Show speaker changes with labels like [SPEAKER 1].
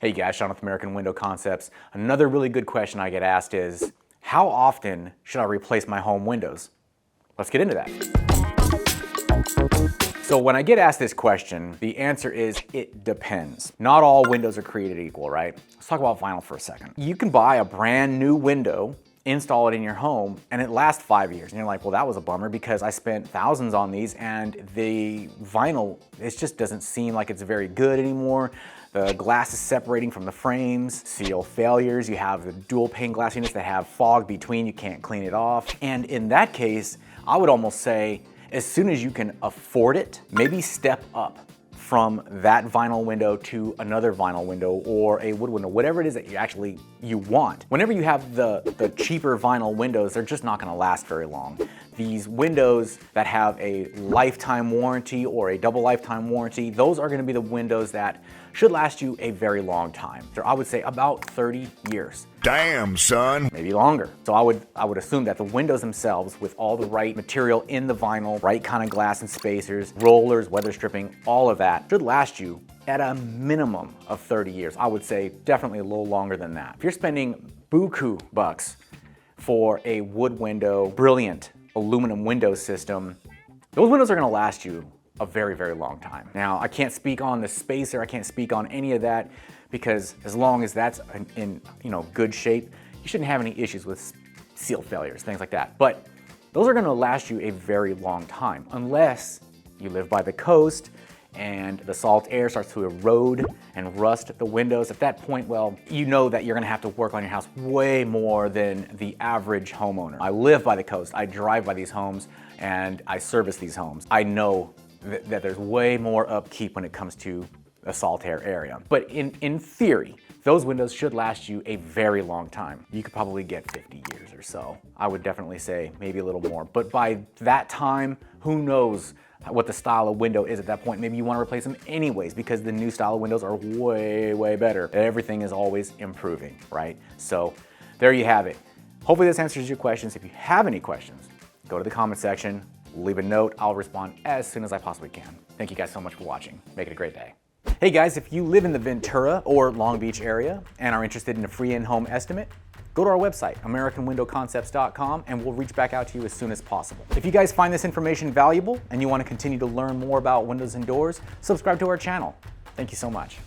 [SPEAKER 1] Hey guys, Sean with American Window Concepts. Another really good question I get asked is, how often should I replace my home windows? Let's get into that. So when I get asked this question, the answer is it depends. Not all windows are created equal, right? Let's talk about vinyl for a second. You can buy a brand new window, install it in your home, and it lasts 5 years. And you're like, well, that was a bummer because I spent thousands on these and the vinyl, it just doesn't seem like it's very good anymore. The glass is separating from the frames, seal failures, you have the dual pane glass units that have fog between, you can't clean it off. And in that case, I would almost say, as soon as you can afford it, maybe step up from that vinyl window to another vinyl window or a wood window, whatever it is that you want. Whenever you have the cheaper vinyl windows, they're just not gonna last very long. These windows that have a lifetime warranty or a double lifetime warranty, those are gonna be the windows that should last you a very long time. So I would say about 30 years.
[SPEAKER 2] Damn, son.
[SPEAKER 1] Maybe longer. So I would assume that the windows themselves, with all the right material in the vinyl, right kind of glass and spacers, rollers, weather stripping, all of that should last you at a minimum of 30 years. I would say definitely a little longer than that. If you're spending buku bucks for a wood window, brilliant aluminum window system, those windows are gonna last you a very, very long time. Now, I can't speak on the spacer, I can't speak on any of that, because as long as that's in good shape, you shouldn't have any issues with seal failures, things like that. But those are gonna last you a very long time, unless you live by the coast and the salt air starts to erode and rust the windows. At that point, well, you know that you're gonna have to work on your house way more than the average homeowner. I live by the coast, I drive by these homes, and I service these homes. I know that there's way more upkeep when it comes to the salt air area. But in theory, those windows should last you a very long time. You could probably get 50 years or so. I would definitely say maybe a little more. But by that time, who knows what the style of window is at that point. Maybe you want to replace them anyways because the new style of windows are way, way better. Everything is always improving, right? So there you have it. Hopefully this answers your questions. If you have any questions, go to the comment section, leave a note. I'll respond as soon as I possibly can. Thank you guys so much for watching. Make it a great day. Hey guys, if you live in the Ventura or Long Beach area and are interested in a free in-home estimate, go to our website, AmericanWindowConcepts.com, and we'll reach back out to you as soon as possible. If you guys find this information valuable and you want to continue to learn more about windows and doors, subscribe to our channel. Thank you so much.